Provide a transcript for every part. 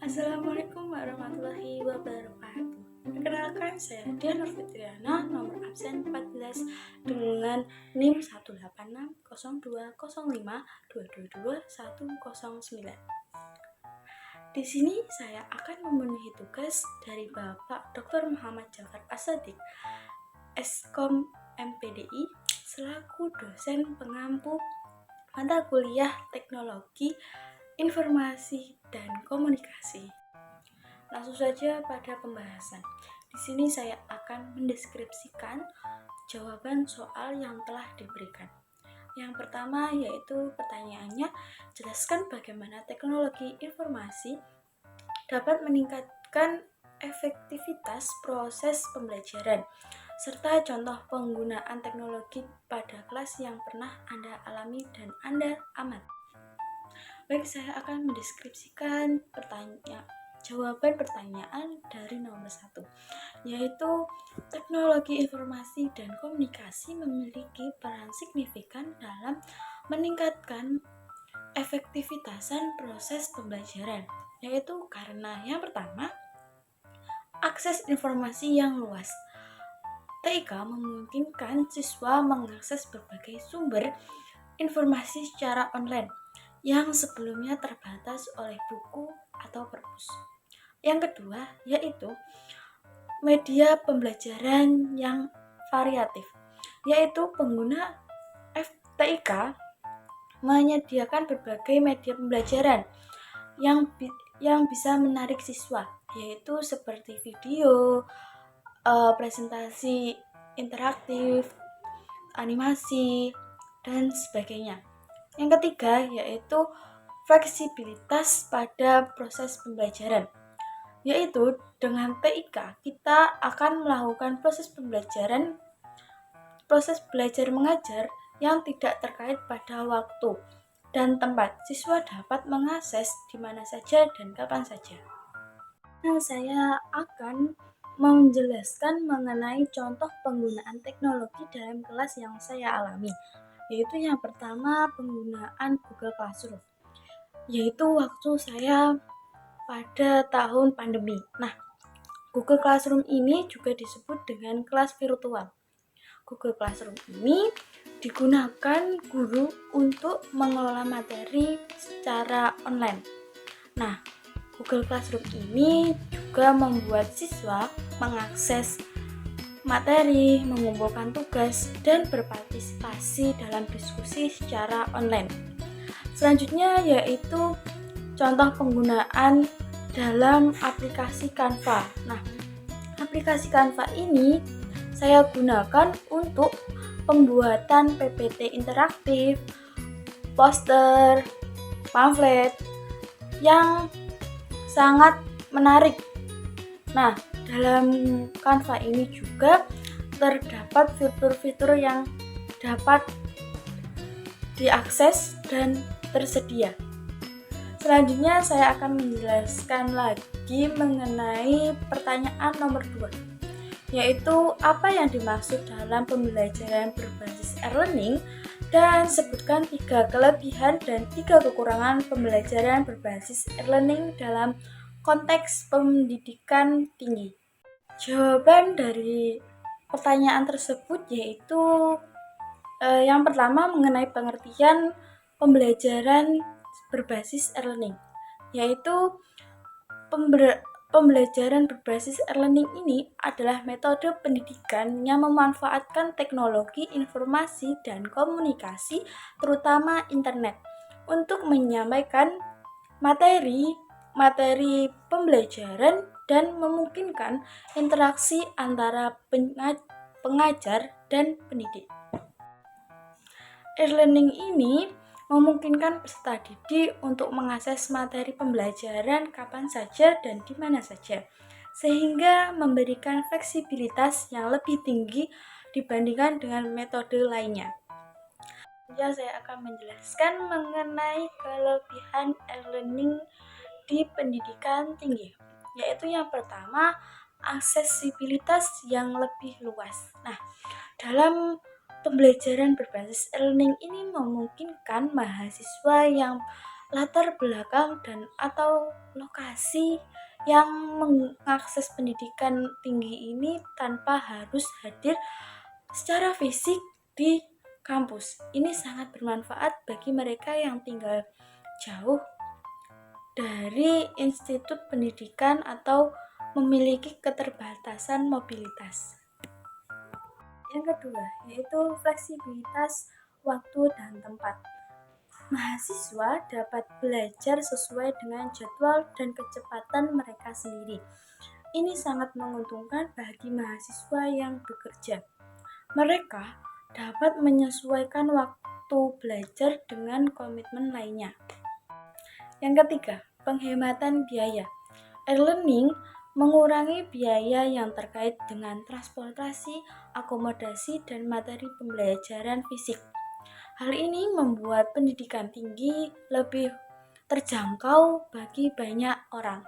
Assalamualaikum warahmatullahi wabarakatuh. Perkenalkan, saya Dian Fitriana, nomor absen 14 dengan NIM 1860205222109. Di sini saya akan memenuhi tugas dari Bapak Dr. Muhammad Jafar As-Shadiq, Eskom MPDI, selaku dosen pengampu mata kuliah Teknologi Informasi dan Komunikasi. Langsung saja pada pembahasan. Di sini saya akan mendeskripsikan jawaban soal yang telah diberikan. Yang pertama yaitu pertanyaannya, jelaskan bagaimana teknologi informasi dapat meningkatkan efektivitas proses pembelajaran, serta contoh penggunaan teknologi pada kelas yang pernah Anda alami dan Anda amati. Baik, saya akan mendeskripsikan jawaban pertanyaan dari nomor 1, yaitu teknologi informasi dan komunikasi memiliki peran signifikan dalam meningkatkan efektivitasan proses pembelajaran, yaitu karena yang pertama, akses informasi yang luas. TIK memungkinkan siswa mengakses berbagai sumber informasi secara online yang sebelumnya terbatas oleh buku atau perpus. Yang kedua, yaitu media pembelajaran yang variatif, yaitu pengguna FTIK menyediakan berbagai media pembelajaran yang bisa menarik siswa, yaitu seperti video, presentasi interaktif, animasi, dan sebagainya. Yang ketiga, yaitu fleksibilitas pada proses pembelajaran, yaitu dengan TIK kita akan melakukan proses belajar mengajar yang tidak terkait pada waktu dan tempat. Siswa dapat mengakses di mana saja dan kapan saja. Nah, saya akan menjelaskan mengenai contoh penggunaan teknologi dalam kelas yang saya alami, yaitu yang pertama penggunaan Google Classroom, yaitu waktu saya pada tahun pandemi. Nah, Google Classroom ini juga disebut dengan kelas virtual. Google Classroom ini digunakan guru untuk mengelola materi secara online. Nah, Google Classroom ini juga membuat siswa mengakses materi, mengumpulkan tugas, dan berpartisipasi dalam diskusi secara online. Selanjutnya yaitu contoh penggunaan dalam aplikasi Canva. Nah, aplikasi Canva ini saya gunakan untuk pembuatan PPT interaktif, poster, pamflet yang sangat menarik. Nah, dalam Canva ini juga terdapat fitur-fitur yang dapat diakses dan tersedia. Selanjutnya saya akan menjelaskan lagi mengenai pertanyaan nomor 2, yaitu apa yang dimaksud dalam pembelajaran berbasis e-learning dan sebutkan 3 kelebihan dan 3 kekurangan pembelajaran berbasis e-learning dalam konteks pendidikan tinggi. Jawaban dari pertanyaan tersebut yaitu yang pertama mengenai pengertian pembelajaran berbasis e-learning, yaitu pembelajaran berbasis e-learning ini adalah metode pendidikan yang memanfaatkan teknologi informasi dan komunikasi, terutama internet, untuk menyampaikan materi pembelajaran dan memungkinkan interaksi antara pengajar dan pendidik. E-learning ini memungkinkan peserta didik untuk mengakses materi pembelajaran kapan saja dan di mana saja, sehingga memberikan fleksibilitas yang lebih tinggi dibandingkan dengan metode lainnya. Saya akan menjelaskan mengenai kelebihan e-learning di pendidikan tinggi, yaitu yang pertama, aksesibilitas yang lebih luas. Nah, dalam pembelajaran berbasis e-learning ini memungkinkan mahasiswa yang latar belakang dan atau lokasi yang mengakses pendidikan tinggi ini tanpa harus hadir secara fisik di kampus. Ini sangat bermanfaat bagi mereka yang tinggal jauh dari institut pendidikan atau memiliki keterbatasan mobilitas. Yang kedua, yaitu fleksibilitas waktu dan tempat. Mahasiswa dapat belajar sesuai dengan jadwal dan kecepatan mereka sendiri. Ini sangat menguntungkan bagi mahasiswa yang bekerja. Mereka dapat menyesuaikan waktu belajar dengan komitmen lainnya. Yang ketiga, penghematan biaya. E-learning mengurangi biaya yang terkait dengan transportasi, akomodasi, dan materi pembelajaran fisik. Hal ini membuat pendidikan tinggi lebih terjangkau bagi banyak orang.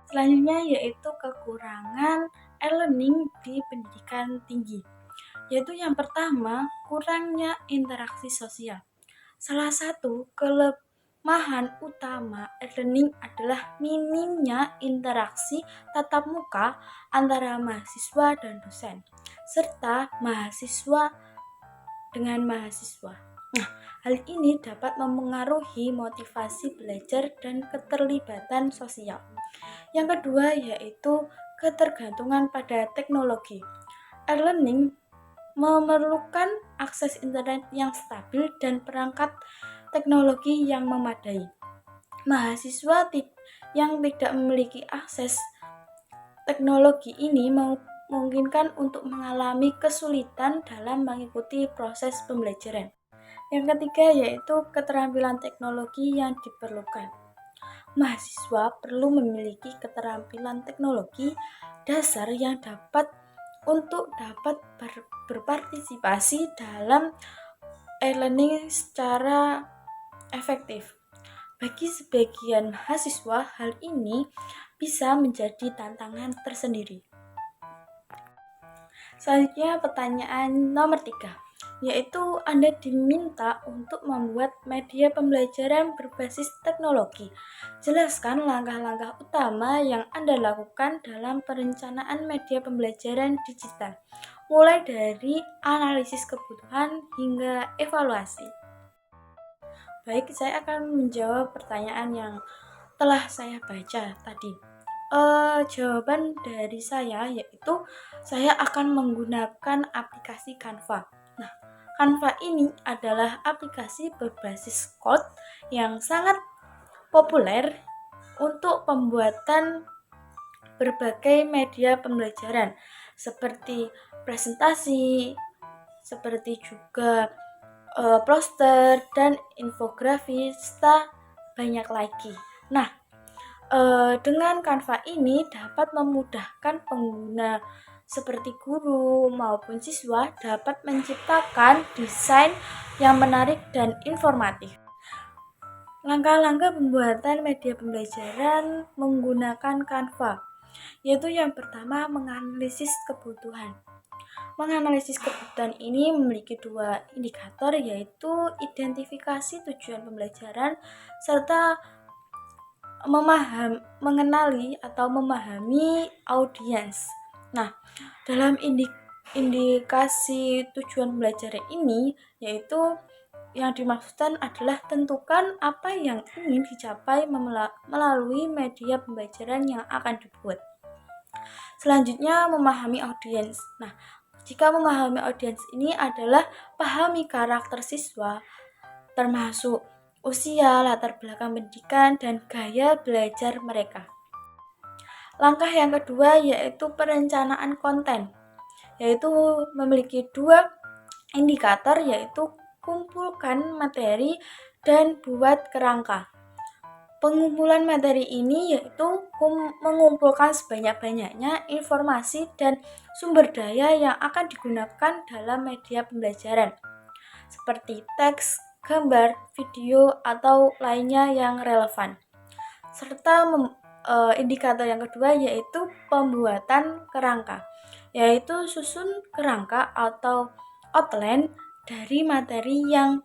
Selanjutnya yaitu kekurangan e-learning di pendidikan tinggi. Yaitu yang pertama, kurangnya interaksi sosial. Salah satu kelemahan utama e-learning adalah minimnya interaksi tatap muka antara mahasiswa dan dosen, serta mahasiswa dengan mahasiswa. Nah, hal ini dapat mempengaruhi motivasi belajar dan keterlibatan sosial. Yang kedua yaitu ketergantungan pada teknologi. E-learning memerlukan akses internet yang stabil dan perangkat teknologi yang memadai. Mahasiswa yang tidak memiliki akses teknologi ini memungkinkan untuk mengalami kesulitan dalam mengikuti proses pembelajaran. Yang ketiga yaitu keterampilan teknologi yang diperlukan. Mahasiswa perlu memiliki keterampilan teknologi dasar yang dapat berpartisipasi dalam e-learning secara efektif. Bagi sebagian mahasiswa, hal ini bisa menjadi tantangan tersendiri. Selanjutnya pertanyaan nomor 3, yaitu Anda diminta untuk membuat media pembelajaran berbasis teknologi. Jelaskan langkah-langkah utama yang Anda lakukan dalam perencanaan media pembelajaran digital, mulai dari analisis kebutuhan hingga evaluasi. Baik, saya akan menjawab pertanyaan yang telah saya baca tadi. Jawaban dari saya yaitu saya akan menggunakan aplikasi Canva. Nah, Canva ini adalah aplikasi berbasis code yang sangat populer untuk pembuatan berbagai media pembelajaran seperti presentasi, seperti juga poster dan infografis, serta banyak lagi. Nah, dengan Canva ini dapat memudahkan pengguna seperti guru maupun siswa dapat menciptakan desain yang menarik dan informatif. Langkah-langkah pembuatan media pembelajaran menggunakan Canva, yaitu yang pertama menganalisis kebutuhan. Menganalisis kebutuhan ini memiliki dua indikator, yaitu identifikasi tujuan pembelajaran serta mengenali atau memahami audiens. Nah, dalam indikasi tujuan pembelajaran ini, yaitu yang dimaksudkan adalah tentukan apa yang ingin dicapai melalui media pembelajaran yang akan dibuat. Selanjutnya, memahami audiens. Nah, jika memahami audiens ini adalah pahami karakter siswa, termasuk usia, latar belakang pendidikan, dan gaya belajar mereka. Langkah yang kedua yaitu perencanaan konten, yaitu memiliki dua indikator, yaitu kumpulkan materi dan buat kerangka. Pengumpulan materi ini yaitu mengumpulkan sebanyak-banyaknya informasi dan sumber daya yang akan digunakan dalam media pembelajaran, seperti teks, gambar, video, atau lainnya yang relevan. Serta indikator yang kedua yaitu pembuatan kerangka, yaitu susun kerangka atau outline dari materi yang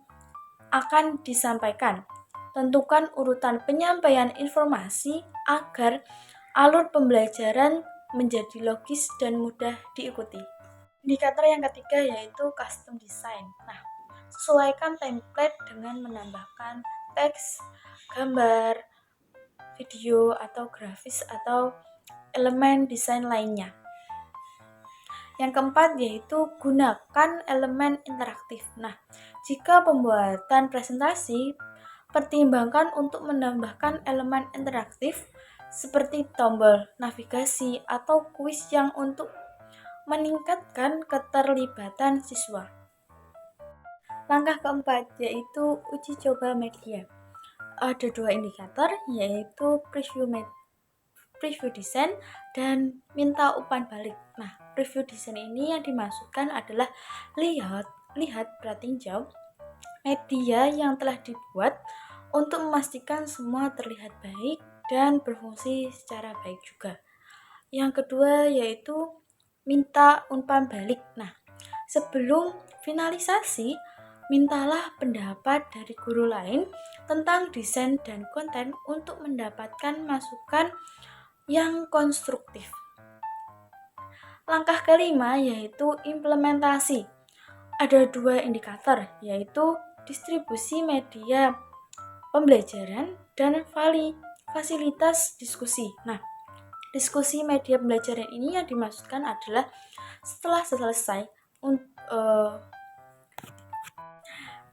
akan disampaikan. Tentukan urutan penyampaian informasi agar alur pembelajaran menjadi logis dan mudah diikuti. Indikator yang ketiga yaitu custom design. Nah, sesuaikan template dengan menambahkan teks, gambar, video, atau grafis atau elemen desain lainnya. Yang keempat yaitu gunakan elemen interaktif. Nah, jika pembuatan presentasi, pertimbangkan untuk menambahkan elemen interaktif seperti tombol navigasi atau kuis yang untuk meningkatkan keterlibatan siswa. Langkah keempat yaitu uji coba media. Ada dua indikator yaitu preview desain dan minta umpan balik. Nah, preview desain ini yang dimaksudkan adalah lihat bertinjau media yang telah dibuat untuk memastikan semua terlihat baik dan berfungsi secara baik juga. Yang kedua yaitu minta umpan balik. Nah, sebelum finalisasi, mintalah pendapat dari guru lain tentang desain dan konten untuk mendapatkan masukan yang konstruktif. Langkah kelima yaitu implementasi. Ada dua indikator yaitu distribusi media pembelajaran dan fasilitas diskusi. Nah, diskusi media pembelajaran ini yang dimaksudkan adalah setelah selesai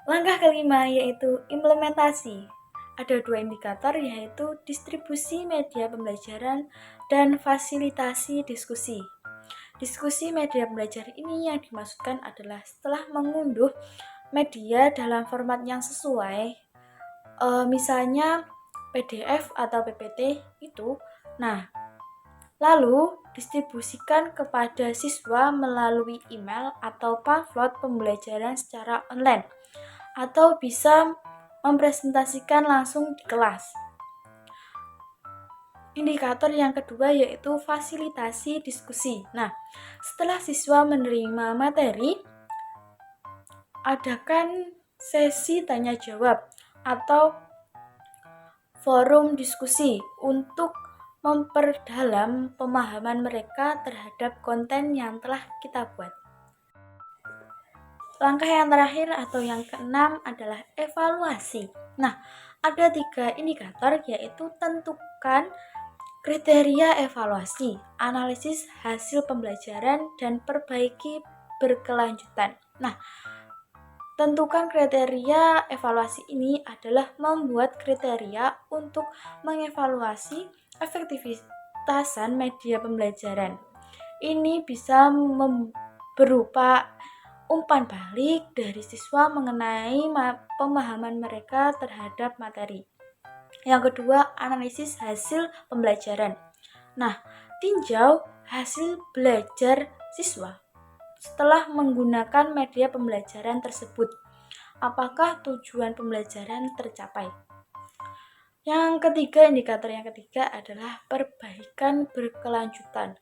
langkah kelima yaitu implementasi. Ada dua indikator yaitu distribusi media pembelajaran dan fasilitasi diskusi. Diskusi media pembelajaran ini yang dimaksudkan adalah setelah mengunduh media dalam format yang sesuai, misalnya PDF atau PPT itu, nah lalu distribusikan kepada siswa melalui email atau pamflet pembelajaran secara online, atau bisa mempresentasikan langsung di kelas. Indikator yang kedua yaitu fasilitasi diskusi. Nah, setelah siswa menerima materi, adakan sesi tanya jawab atau forum diskusi untuk memperdalam pemahaman mereka terhadap konten yang telah kita buat. Langkah yang terakhir atau yang keenam adalah evaluasi. Nah, ada 3 indikator yaitu tentukan kriteria evaluasi, analisis hasil pembelajaran, dan perbaiki berkelanjutan. Nah, tentukan kriteria evaluasi ini adalah membuat kriteria untuk mengevaluasi efektivitasan media pembelajaran. Ini bisa berupa umpan balik dari siswa mengenai pemahaman mereka terhadap materi. Yang kedua, analisis hasil pembelajaran. Nah, tinjau hasil belajar siswa setelah menggunakan media pembelajaran tersebut. Apakah tujuan pembelajaran tercapai? Indikator yang ketiga adalah perbaikan berkelanjutan.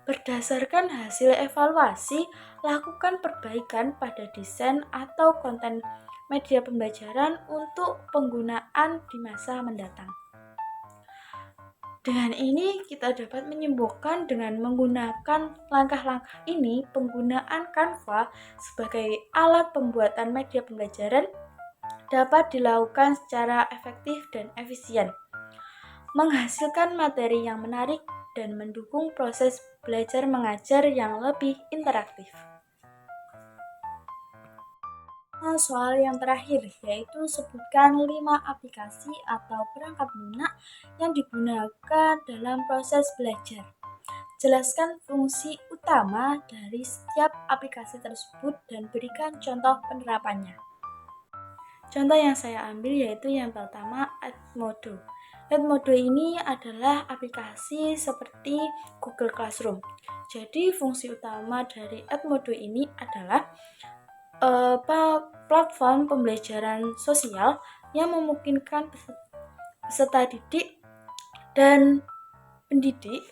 Berdasarkan hasil evaluasi, lakukan perbaikan pada desain atau konten media pembelajaran untuk penggunaan di masa mendatang. Dengan ini kita dapat menyimpulkan dengan menggunakan langkah-langkah ini, penggunaan Canva sebagai alat pembuatan media pembelajaran dapat dilakukan secara efektif dan efisien, menghasilkan materi yang menarik dan mendukung proses belajar mengajar yang lebih interaktif. Soal yang terakhir yaitu sebutkan 5 aplikasi atau perangkat lunak yang digunakan dalam proses belajar. Jelaskan fungsi utama dari setiap aplikasi tersebut dan berikan contoh penerapannya. Contoh yang saya ambil yaitu yang pertama Edmodo. Edmodo ini adalah aplikasi seperti Google Classroom. Jadi fungsi utama dari Edmodo ini adalah platform pembelajaran sosial yang memungkinkan peserta didik dan pendidik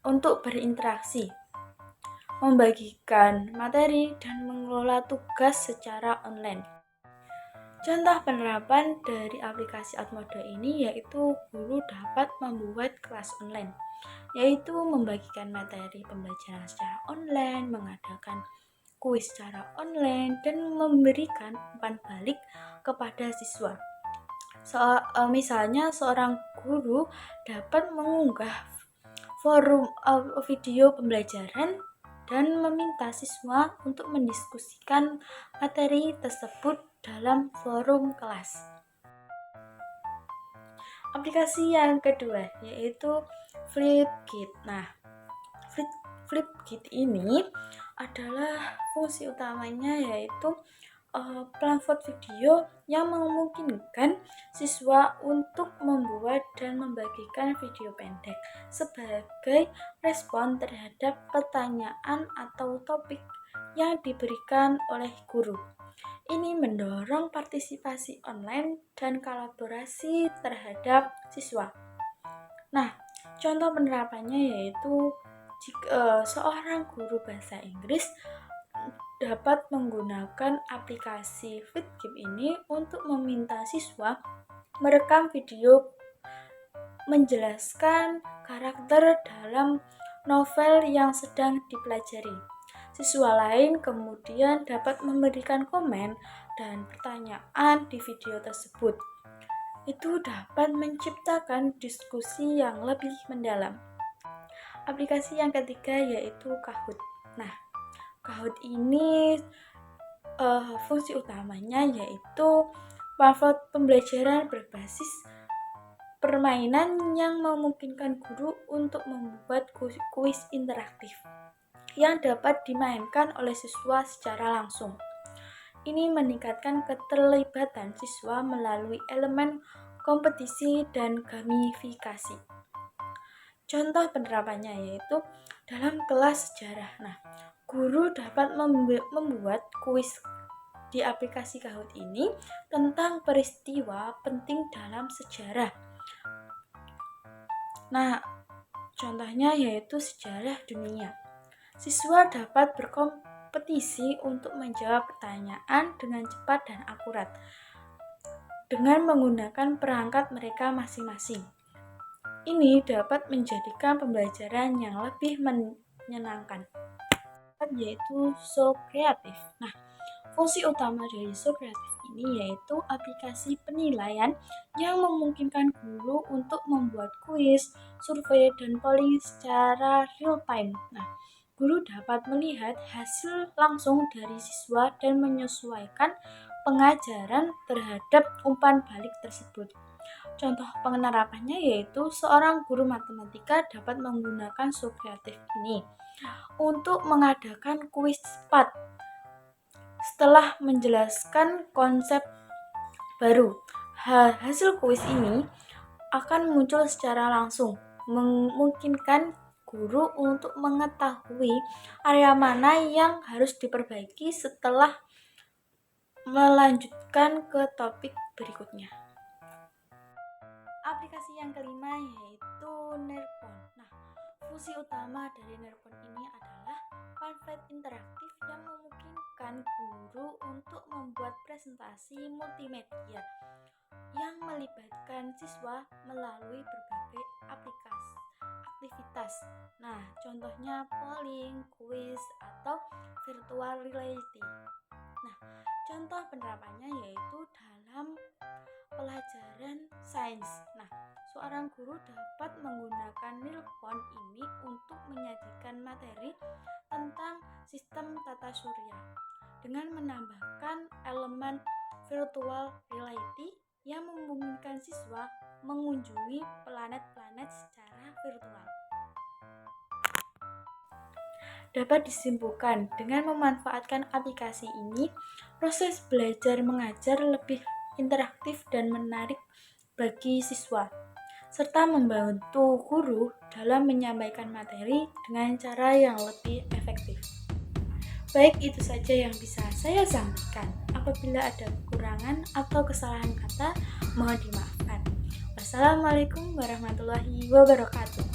untuk berinteraksi, membagikan materi, dan mengelola tugas secara online. Contoh penerapan dari aplikasi Atmodo ini yaitu guru dapat membuat kelas online, yaitu membagikan materi pembelajaran secara online, mengadakan kuis secara online, dan memberikan umpan balik kepada siswa. Misalnya seorang guru dapat mengunggah forum video pembelajaran dan meminta siswa untuk mendiskusikan materi tersebut dalam forum kelas. Aplikasi yang kedua yaitu Flipkit. Nah, Flipkit ini adalah fungsi utamanya yaitu platform video yang memungkinkan siswa untuk membuat dan membagikan video pendek sebagai respon terhadap pertanyaan atau topik yang diberikan oleh guru. Ini mendorong partisipasi online dan kolaborasi terhadap siswa. Nah, contoh penerapannya yaitu jika seorang guru bahasa Inggris dapat menggunakan aplikasi Flipkit ini untuk meminta siswa merekam video menjelaskan karakter dalam novel yang sedang dipelajari. Siswa lain kemudian dapat memberikan komen dan pertanyaan di video tersebut. Itu dapat menciptakan diskusi yang lebih mendalam. Aplikasi yang ketiga yaitu Kahoot. Nah, Kahoot ini fungsi utamanya yaitu platform pembelajaran berbasis permainan yang memungkinkan guru untuk membuat kuis interaktif yang dapat dimainkan oleh siswa secara langsung. Ini meningkatkan keterlibatan siswa melalui elemen kompetisi dan gamifikasi. Contoh penerapannya yaitu dalam kelas sejarah. Nah, guru dapat membuat kuis di aplikasi Kahoot ini tentang peristiwa penting dalam sejarah. Nah, contohnya yaitu sejarah dunia. Siswa dapat berkompetisi untuk menjawab pertanyaan dengan cepat dan akurat dengan menggunakan perangkat mereka masing-masing. Ini dapat menjadikan pembelajaran yang lebih menyenangkan, yaitu Socrative. Nah, fungsi utama dari Socrative ini yaitu aplikasi penilaian yang memungkinkan guru untuk membuat kuis, survei, dan polling secara real time. Nah, guru dapat melihat hasil langsung dari siswa dan menyesuaikan pengajaran terhadap umpan balik tersebut. Contoh penerapannya yaitu seorang guru matematika dapat menggunakan Socrative ini untuk mengadakan kuis cepat setelah menjelaskan konsep baru. Hasil kuis ini akan muncul secara langsung, memungkinkan guru untuk mengetahui area mana yang harus diperbaiki setelah melanjutkan ke topik berikutnya. Aplikasi yang kelima yaitu Nearpon. Nah, fungsi utama dari Nearpon ini adalah pamflet interaktif yang memungkinkan guru untuk membuat presentasi multimedia yang melibatkan siswa melalui berbagai aktivitas. Nah, contohnya polling, kuis, atau virtual reality. Nah, contoh penerapannya yaitu dalam pelajaran sains. Nah, seorang guru dapat menggunakan Nearpon ini untuk menyajikan materi tentang sistem tata surya dengan menambahkan elemen virtual reality yang memungkinkan siswa mengunjungi planet-planet secara virtual. Dapat disimpulkan dengan memanfaatkan aplikasi ini, proses belajar mengajar lebih interaktif dan menarik bagi siswa, serta membantu guru dalam menyampaikan materi dengan cara yang lebih efektif. Baik, itu saja yang bisa saya sampaikan. Apabila ada kekurangan atau kesalahan kata, mohon dimaafkan. Wassalamualaikum warahmatullahi wabarakatuh.